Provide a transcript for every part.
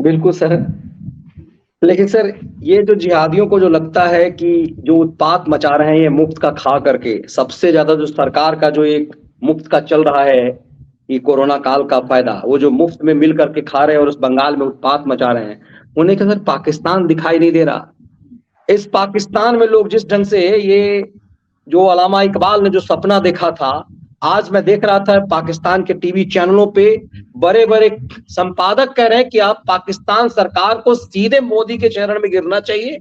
बिल्कुल सर। लेकिन सर, ये जो जिहादियों को जो लगता है कि जो उत्पात मचा रहे हैं ये मुफ्त का खा करके, सबसे ज्यादा जो सरकार का जो एक मुफ्त का चल रहा है कि कोरोना काल का फायदा वो जो मुफ्त में मिल करके खा रहे हैं और उस बंगाल में उत्पात मचा रहे हैं, उन्हें का सर पाकिस्तान दिखाई नहीं दे रहा। इस पाकिस्तान में लोग जिस ढंग से ये जो अलामा इकबाल ने जो सपना देखा था, आज मैं देख रहा था पाकिस्तान के टीवी चैनलों पे बड़े बड़े संपादक कह रहे हैं कि आप पाकिस्तान सरकार को सीधे मोदी के चरण में गिरना चाहिए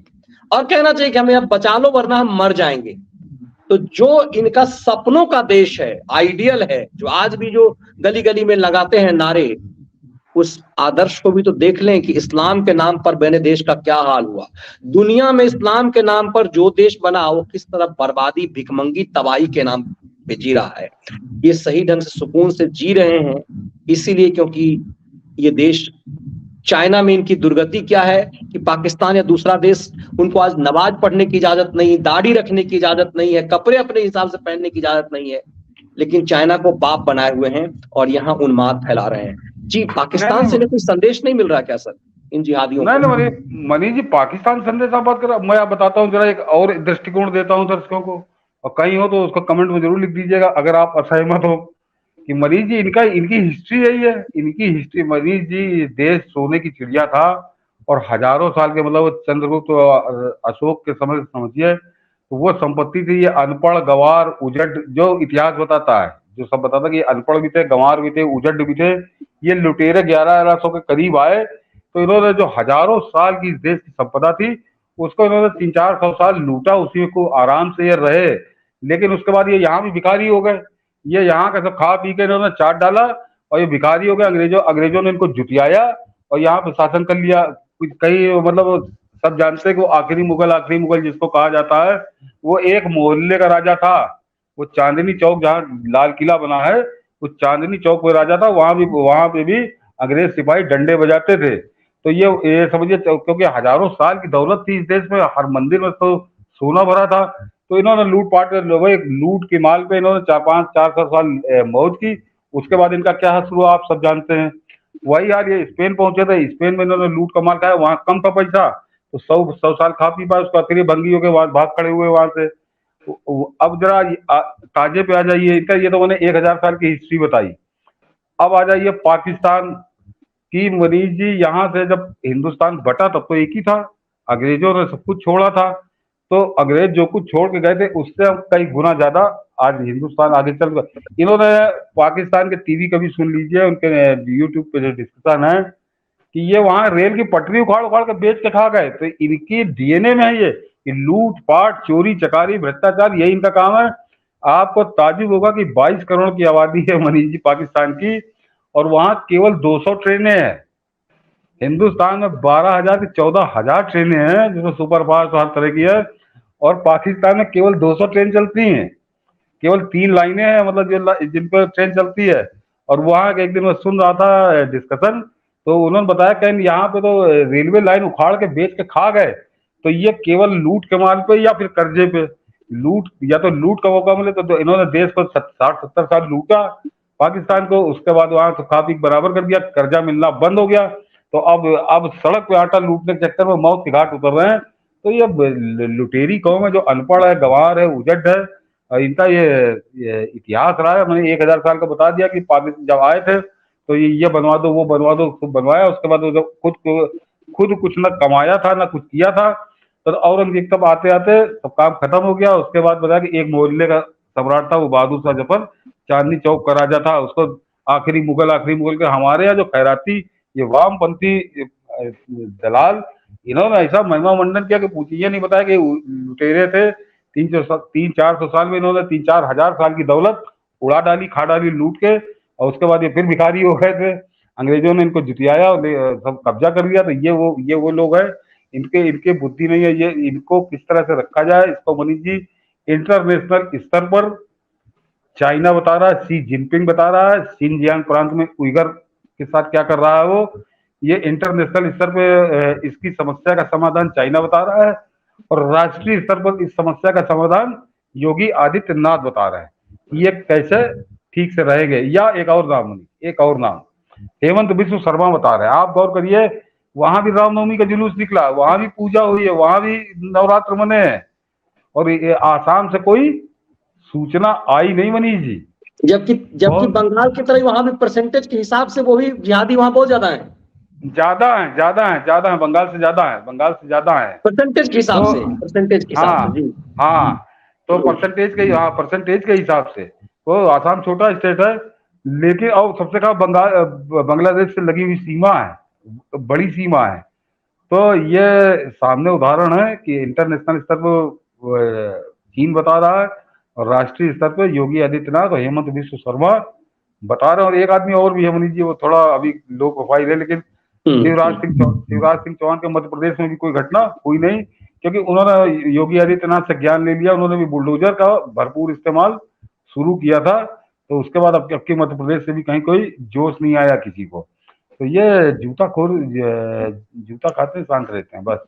और कहना चाहिए कि हमें अब बचा लो वरना हम मर जाएंगे। तो जो इनका सपनों का देश है, आइडियल है, जो आज भी जो गली गली में लगाते हैं नारे, उस आदर्श को भी तो देख लें कि इस्लाम के नाम पर बने देश का क्या हाल हुआ। दुनिया में इस्लाम के नाम पर जो देश बना वो किस तरह बर्बादी, भिखमंगी, तबाही के नाम पे जी रहा है। ये सही ढंग से सुकून से जी रहे हैं इसीलिए क्योंकि ये देश, चाइना में इनकी दुर्गति क्या है कि पाकिस्तान या दूसरा देश उनको आज नमाज पढ़ने की इजाजत नहीं, दाढ़ी रखने की इजाजत नहीं है, कपड़े अपने हिसाब से पहनने की इजाजत नहीं है, लेकिन चाइना को बाप बनाए हुए हैं और यहाँ उन्माद फैला रहे हैं। जी, पाकिस्तान से कोई संदेश नहीं मिल रहा क्या सर इन जिहादियों को? नहीं मनीष जी, पाकिस्तान संदेश आप बात कर रहे, मैं आप बताता हूँ जरा, एक और दृष्टिकोण देता हूँ दर्शकों को, और कहीं हो तो उसको कमेंट में जरूर लिख दीजिएगा अगर आप असहमत हो। कि मनीष जी, इनकी हिस्ट्री यही है, इनकी हिस्ट्री। मनीष जी, देश सोने की चिड़िया था और हजारों साल के, मतलब चंद्रगुप्त अशोक के समय समझिए, तो वो संपत्ति थी। ये अनपढ़ गंवार उजड़, जो इतिहास बताता है, जो सब बताता है कि अनपढ़ भी थे, गंवार भी थे, उजड़ भी थे, ये लुटेरे 1100 के करीब आए। तो इन्होंने जो हजारों साल की इस देश की संपदा थी उसको इन्होंने 300-400 साल लूटा, उसी को आराम से ये रहे। लेकिन उसके बाद ये यहाँ भी भिखारी हो गए। ये यहाँ का सब खा पी के इन्होंने चाट डाला और ये भिखारी हो गए। अंग्रेजों ने इनको जुटियाया और यहाँ पे शासन कर लिया। कई, मतलब सब जानते हैं कि वो आखिरी मुगल जिसको कहा जाता है, वो एक मोहल्ले का राजा था। वो चांदनी चौक, जहाँ लाल किला बना है, उस चांदनी चौक पे राजा था। वहां पे भी अंग्रेज सिपाही डंडे बजाते थे। तो ये समझिए, क्योंकि हजारों साल की दौलत थी इस देश में, हर मंदिर में तो सोना भरा था। तो इन्होंने लूटपाट, लूट के माल पे इन्होंने 400 साल मौज की। उसके बाद इनका क्या हाल हुआ आप सब जानते हैं। वही यार, ये स्पेन पहुंचे थे, स्पेन में इन्होंने लूट का माल खाया, वहां कम था पैसा, तो 100 साल खा पी पाए, उसका फिर भंगी हो के वहां भाग खड़े हुए वहां से। अब जरा ताजे पे आ जाइए। इनका ये तो मैंने 1000 साल की हिस्ट्री बताई। अब आ जाइए पाकिस्तान की। मनीष जी, यहाँ से जब हिंदुस्तान बटा तब तो एक ही था, अंग्रेजों ने सब कुछ छोड़ा था। तो अंग्रेज जो कुछ छोड़ के गए थे उससे अब कई गुना ज्यादा आज हिंदुस्तान आगे चल गया। इन्होंने पाकिस्तान के टीवी कभी सुन लीजिए, उनके यूट्यूब पे जो डिस्कशन है कि ये वहां रेल की पटरी उखाड़ उखाड़ के बेच के खा गए। तो इनकी डीएनए में है ये कि लूट पाट, चोरी चकारी, भ्रष्टाचार, यही इनका काम है। आपको ताजुब होगा कि 22 करोड़ की आबादी है मनीष जी पाकिस्तान की, और वहां केवल 200 ट्रेनें हैं। हिंदुस्तान में 12,000 से 14,000 ट्रेनें हैं जिसमें सुपर फास्ट हर तरह की है, और पाकिस्तान में केवल 200 ट्रेन चलती हैं। केवल 3 लाइनें हैं, मतलब जिन पर ट्रेन चलती है। और वहां एक दिन मैं सुन रहा था डिस्कशन, तो उन्होंने बताया कि यहाँ पे तो रेलवे लाइन उखाड़ के बेच के खा गए। तो ये केवल लूट के माल पे या फिर कर्जे पे लूट, या तो लूट का मौका मिले तो इन्होंने देश को 60-70 साल लूटा पाकिस्तान को। उसके बाद वहां तो खा पी बराबर कर दिया, कर्जा मिलना बंद हो गया। तो अब सड़क पे आटा लूटने के चक्कर में मौत के घाट उतर रहे हैं। तो ये लुटेरी कौम है जो अनपढ़ है, गंवार है, उजड़ है। इनका ये इतिहास रहा है। मैंने 1000 साल का बता दिया कि पाकिस्तान जब आए थे तो ये बनवा दो, वो बनवा दो, खूब बनवाया। उसके बाद जब खुद कुछ न कमाया था, न कुछ किया था, तो औरंगजेब तब आते आते सब काम खत्म हो गया। उसके बाद बताया कि एक मोहल्ले का सम्राट था, वो बहादुर शाह जफर, चांदनी चौक का राजा था। उसको आखिरी मुगल के, हमारे यहाँ जो खैराती, ये वामपंथी दलाल, इन्होंने ऐसा महिमा मंडन किया कि पूछिए। ये नहीं बताया कि लुटेरे थे। 300-400 साल में इन्होंने 3-4 हजार साल की दौलत उड़ा डाली, खा डाली लूट के। और उसके बाद ये फिर भिखारी हो गए थे। अंग्रेजों ने इनको जुटियाया और सब कब्जा कर लिया। तो ये वो लोग हैं, इनके इनके बुद्धि नहीं है। ये इनको किस तरह से रखा जाए, इसको मनीष जी इंटरनेशनल स्तर पर चाइना बता रहा है, शी जिनपिंग बता रहा है, शिनजियांग प्रांत में उइगर के साथ क्या कर रहा है वो। ये इंटरनेशनल स्तर पे इसकी समस्या का समाधान चाइना बता रहा है, और राष्ट्रीय स्तर पर इस समस्या का समाधान योगी आदित्यनाथ बता रहे हैं। ये कैसे ठीक से रहेंगे। या एक और नाम, हेमंत बिश्व शर्मा बता रहे हैं। आप गौर करिए, वहां भी रामनवमी का जुलूस निकला, वहां भी पूजा हुई है, वहां भी नवरात्र मने हैं, और ये आसाम से कोई सूचना आई नहीं मनीष जी। जबकि जबकि और बंगाल की तरह वहां भी परसेंटेज के हिसाब से वो भी जिहादी वहां बहुत ज्यादा है, ज्यादा है, बंगाल से ज्यादा है, बंगाल से ज्यादा है। परसेंटेज के हिसाब तो से, परसेंटेज के हिसाब से हाँ, जी। हाँ, तो परसेंटेज के हिसाब से तो आसाम छोटा स्टेट है, लेकिन और सबसे कहा बांग्लादेश से लगी हुई सीमा है, बड़ी सीमा है। तो ये सामने उदाहरण है कि इंटरनेशनल स्तर पर चीन बता रहा है, और राष्ट्रीय स्तर पर योगी आदित्यनाथ और हेमंत बिश्व शर्मा बता रहे हैं, और एक आदमी और भी है मनीष जी, वो थोड़ा अभी लो प्रोफाइल है, लेकिन शिवराज सिंह चौहान के मध्य प्रदेश में भी कोई घटना हुई नहीं, क्योंकि उन्होंने योगी आदित्यनाथ से ज्ञान ले लिया, उन्होंने भी बुलडोजर का भरपूर इस्तेमाल शुरू किया था। तो उसके बाद अब के मध्य प्रदेश से भी कहीं कोई जोश नहीं आया किसी को। तो ये जूता खाते शांत रहते हैं बस।